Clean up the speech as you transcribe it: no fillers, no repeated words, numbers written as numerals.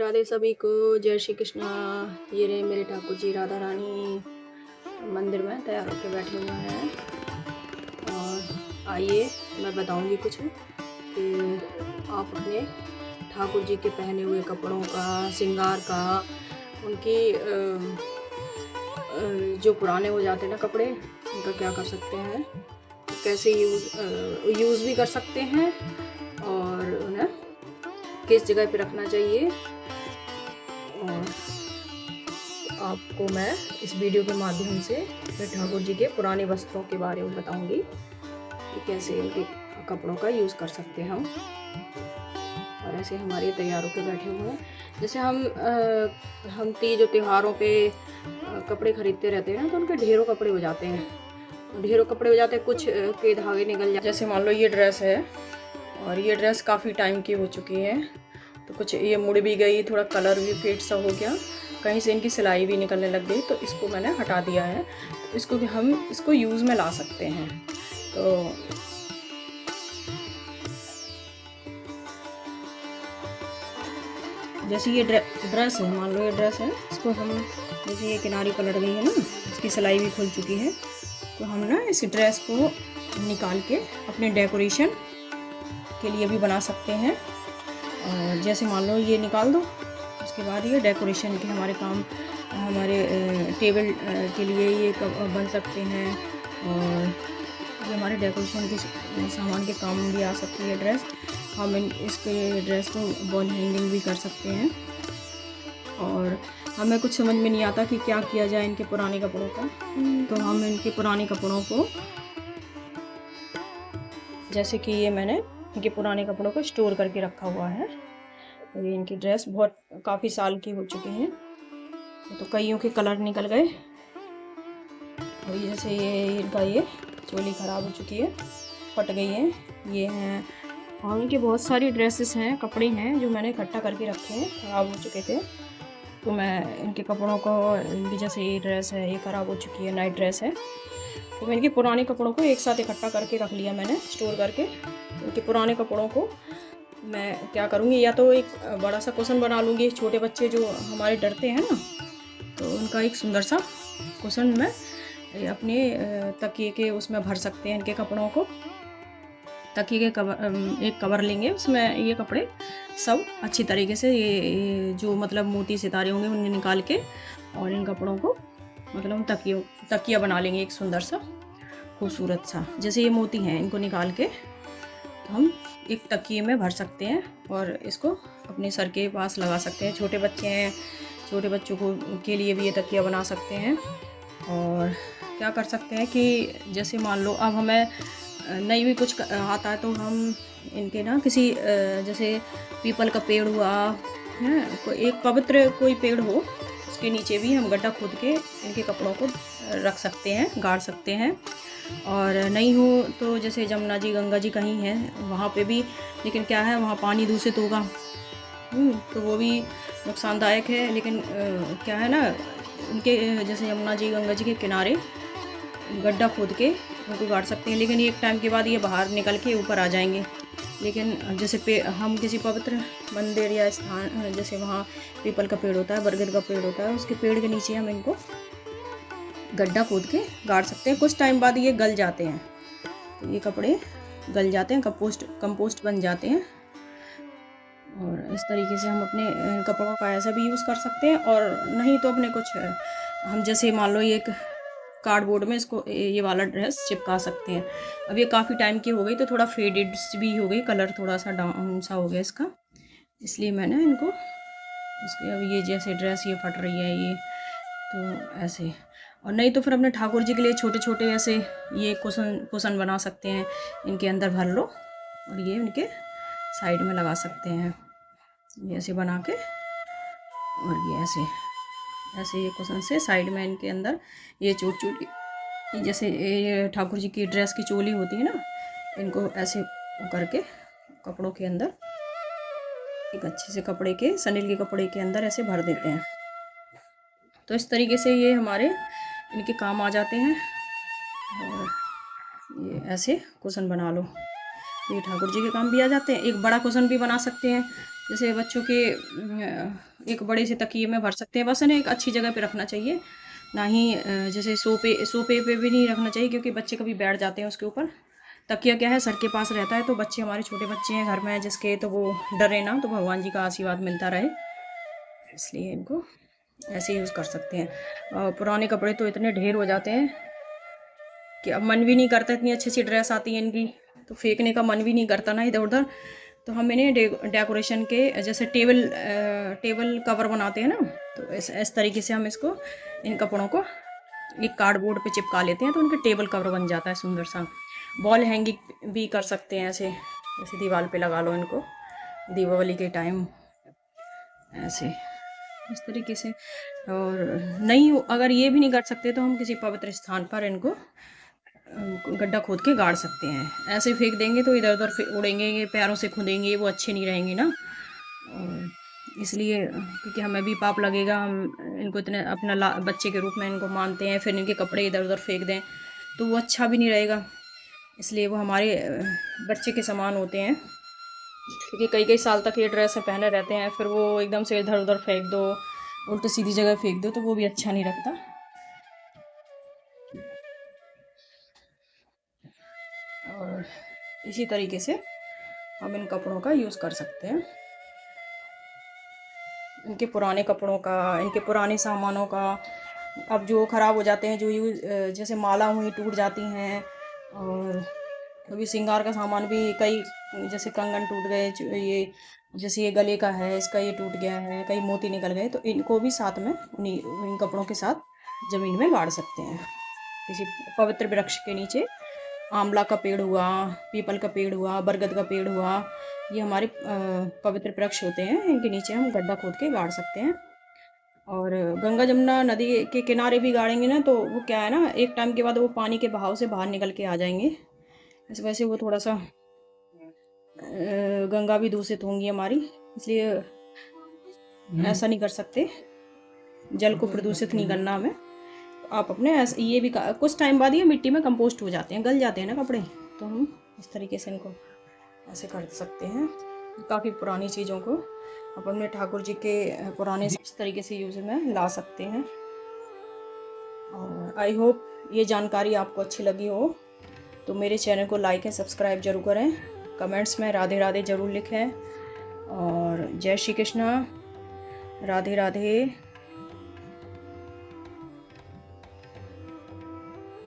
राधे सभी को, जय श्री कृष्णा। ये रहे मेरे ठाकुर जी राधा रानी मंदिर में तैयार होकर बैठे हुए हैं। और आइए मैं बताऊंगी कुछ कि आप अपने ठाकुर जी के पहने हुए कपड़ों का, श्रृंगार का, उनकी जो पुराने हो जाते हैं ना कपड़े, उनका क्या कर सकते हैं, कैसे यूज़ भी कर सकते हैं और उन्हें किस जगह पे रखना चाहिए। और आपको मैं इस वीडियो के माध्यम से ठाकुर जी के पुराने वस्त्रों के बारे में बताऊंगी कि कैसे उनके कपड़ों का यूज़ कर सकते हैं हम। और ऐसे हमारे तैयार होकर बैठे हुए हैं। जैसे हम तीज और त्योहारों पे कपड़े खरीदते रहते हैं ना, तो उनके ढेरों कपड़े हो जाते हैं, कुछ के धागे निकल जाते। जैसे मान लो ये ड्रेस है और ये ड्रेस काफ़ी टाइम की हो चुकी है, तो कुछ ये मुड़ भी गई, थोड़ा कलर भी फेड सा हो गया, कहीं से इनकी सिलाई भी निकलने लग गई, तो इसको मैंने हटा दिया है। तो इसको भी हम इसको यूज़ में ला सकते हैं। तो जैसे ये ड्रेस है, मान लो ये ड्रेस है, इसको हम जैसे ये किनारी पलट गई है ना, इसकी सिलाई भी खुल चुकी है, तो हम ना इस ड्रेस को निकाल के अपने डेकोरेशन के लिए भी बना सकते हैं। और जैसे मान लो ये निकाल दो, उसके बाद ये डेकोरेशन के हमारे टेबल के लिए ये बन सकते हैं, और ये हमारे डेकोरेशन के सामान के काम भी आ सकती है ड्रेस। हम इसके ड्रेस को वॉल हैंगिंग भी कर सकते हैं। और हमें कुछ समझ में नहीं आता कि क्या किया जाए इनके पुराने कपड़ों का, तो हम इनके पुराने कपड़ों को, जैसे कि ये मैंने इनके पुराने कपड़ों को स्टोर करके रखा हुआ है। और ये इनकी ड्रेस बहुत काफ़ी साल की हो चुकी हैं, तो कईयों के कलर निकल गए। और ये जैसे ये इनका ये चोली ख़राब हो चुकी है, फट गई है, ये हैं। और इनके बहुत सारी ड्रेसेस हैं, कपड़े हैं जो मैंने इकट्ठा करके रखे हैं, ख़राब हो चुके थे, तो मैं इनके कपड़ों को, इनकी जैसे ये ड्रेस है, ये ख़राब हो चुकी है, नाइट ड्रेस है, तो मैं इनके पुराने कपड़ों को एक साथ इकट्ठा करके रख लिया मैंने, स्टोर करके। इनके पुराने कपड़ों को मैं क्या करूँगी, या तो एक बड़ा सा कुशन बना लूँगी। छोटे बच्चे जो हमारे डरते हैं ना, तो उनका एक सुंदर सा कुशन में अपने तकिए के उसमें भर सकते हैं इनके कपड़ों को। तकिए के एक कवर लेंगे, उसमें ये कपड़े सब अच्छी तरीके से ये जो मतलब मोती सितारे होंगे उन्हें निकाल के, और इन कपड़ों को मतलब तकिया बना लेंगे एक सुंदर सा खूबसूरत सा। जैसे ये मोती हैं, इनको निकाल के तो हम एक तकिए में भर सकते हैं और इसको अपने सर के पास लगा सकते हैं। छोटे बच्चे हैं, छोटे बच्चों के लिए भी ये तकिया बना सकते हैं। और क्या कर सकते हैं कि जैसे मान लो अब हमें नहीं भी कुछ आता है, तो हम इनके ना किसी जैसे पीपल का पेड़ हुआ है, एक पवित्र कोई पेड़ हो, उसके नीचे भी हम गड्ढा खोद के इनके कपड़ों को रख सकते हैं, गाड़ सकते हैं। और नहीं हो तो जैसे जमुना जी, गंगा जी कहीं हैं वहाँ पे भी, लेकिन क्या है वहाँ पानी दूषित होगा, तो वो भी नुकसानदायक है। लेकिन क्या है ना, उनके जैसे यमुना जी, गंगा जी के किनारे गड्ढा खोद के उनको गाड़ सकते हैं, लेकिन एक टाइम के बाद ये बाहर निकल के ऊपर आ जाएंगे। लेकिन जैसे हम किसी पवित्र मंदिर या स्थान, जैसे वहाँ पीपल का पेड़ होता है, बरगद का पेड़ होता है, उसके पेड़ के नीचे हम इनको गड्ढा खोद के गाड़ सकते हैं। कुछ टाइम बाद ये गल जाते हैं, तो ये कपड़े गल जाते हैं, कंपोस्ट बन जाते हैं। और इस तरीके से हम अपने कपड़ों का ऐसा भी यूज़ कर सकते हैं। और नहीं तो अपने कुछ हम जैसे मान लो ये एक कार्डबोर्ड में इसको ये वाला ड्रेस चिपका सकते हैं। अब ये काफ़ी टाइम की हो गई, तो थोड़ा फेडेड भी हो गई, कलर थोड़ा सा डाउन सा हो गया इसका, इसलिए मैंने इनको उसके, अब ये जैसे ड्रेस ये फट रही है ये, तो ऐसे। और नहीं तो फिर अपने ठाकुर जी के लिए छोटे छोटे ऐसे ये कुशन बना सकते हैं, इनके अंदर भर लो और ये इनके साइड में लगा सकते हैं, ये ऐसे बना के। और ये ऐसे ये कुशन से साइड में इनके अंदर ये छोटी जैसे ये ठाकुर जी की ड्रेस की चोली होती है ना, इनको ऐसे करके कपड़ों के अंदर, एक अच्छे से कपड़े के, सनील के कपड़े के अंदर ऐसे भर देते हैं। तो इस तरीके से ये हमारे इनके काम आ जाते हैं। और ये ऐसे कुशन बना लो, ये ठाकुर जी के काम भी आ जाते हैं। एक बड़ा कुशन भी बना सकते हैं जैसे बच्चों के एक बड़े से तकिए में भर सकते हैं, बस इन्हें एक अच्छी जगह पे रखना चाहिए, ना ही जैसे सोफे पे भी नहीं रखना चाहिए, क्योंकि बच्चे कभी बैठ जाते हैं उसके ऊपर। तकिया क्या है, सर के पास रहता है, तो बच्चे हमारे छोटे बच्चे हैं घर में जिसके, तो वो डरे ना, तो भगवान जी का आशीर्वाद मिलता रहे, इसलिए इनको ऐसे यूज़ कर सकते हैं। पुराने कपड़े तो इतने ढेर हो जाते हैं कि अब मन भी नहीं करता, इतनी अच्छी अच्छी ड्रेस आती है इनकी, तो फेंकने का मन भी नहीं करता ना इधर उधर। तो हम इन्हें डेकोरेशन के जैसे टेबल कवर बनाते हैं ना, तो इस तरीके से हम इसको, इन कपड़ों को एक कार्डबोर्ड पे चिपका लेते हैं, तो उनके टेबल कवर बन जाता है सुंदर सा। वॉल हैंगिंग भी कर सकते हैं ऐसे, जैसे दीवार पे लगा लो इनको दीपावली के टाइम, ऐसे इस तरीके से। और नहीं, अगर ये भी नहीं कर सकते तो हम किसी पवित्र स्थान पर इनको गड्ढा खोद के गाड़ सकते हैं। ऐसे फेंक देंगे तो इधर उधर उड़ेंगे, ये पैरों से खुदेंगे, वो अच्छे नहीं रहेंगे ना। और इसलिए, क्योंकि हमें भी पाप लगेगा, हम इनको इतने अपना बच्चे के रूप में इनको मानते हैं, फिर इनके कपड़े इधर उधर फेंक दें तो वो अच्छा भी नहीं रहेगा। इसलिए वो हमारे बच्चे के समान होते हैं, क्योंकि कई कई साल तक ये ड्रेस पहने रहते हैं, फिर वो एकदम से इधर उधर फेंक दो, उल्टी सीधी जगह फेंक दो, तो वो भी अच्छा नहीं लगता। और इसी तरीके से हम इन कपड़ों का यूज़ कर सकते हैं, इनके पुराने कपड़ों का, इनके पुराने सामानों का, अब जो ख़राब हो जाते हैं, जो यूज़ जैसे माला हुई टूट जाती हैं, और कभी श्रृंगार का सामान भी, कई जैसे कंगन टूट गए, ये जैसे ये गले का है, इसका ये टूट गया है, कई मोती निकल गए, तो इनको भी साथ में इन कपड़ों के साथ ज़मीन में गाड़ सकते हैं, किसी पवित्र वृक्ष के नीचे। आंवला का पेड़ हुआ, पीपल का पेड़ हुआ, बरगद का पेड़ हुआ, ये हमारे पवित्र वृक्ष होते हैं, इनके नीचे हम गड्ढा खोद के गाड़ सकते हैं। और गंगा जमुना नदी के किनारे भी गाड़ेंगे ना, तो वो क्या है ना, एक टाइम के बाद वो पानी के बहाव से बाहर निकल के आ जाएंगे, इस वजह से वो थोड़ा सा गंगा भी दूषित होंगी हमारी, इसलिए ऐसा नहीं कर सकते, जल को प्रदूषित नहीं करना हमें। आप अपने ऐसे, ये भी कुछ टाइम बाद ये मिट्टी में कंपोस्ट हो जाते हैं, गल जाते हैं ना कपड़े, तो हम इस तरीके से इनको ऐसे कर सकते हैं। काफ़ी पुरानी चीज़ों को आप अपने ठाकुर जी के पुराने इस तरीके से यूज़ में ला सकते हैं। और आई होप ये जानकारी आपको अच्छी लगी हो, तो मेरे चैनल को लाइक एंड सब्सक्राइब जरूर करें, कमेंट्स में राधे राधे ज़रूर लिखें, और जय श्री कृष्णा, राधे राधे।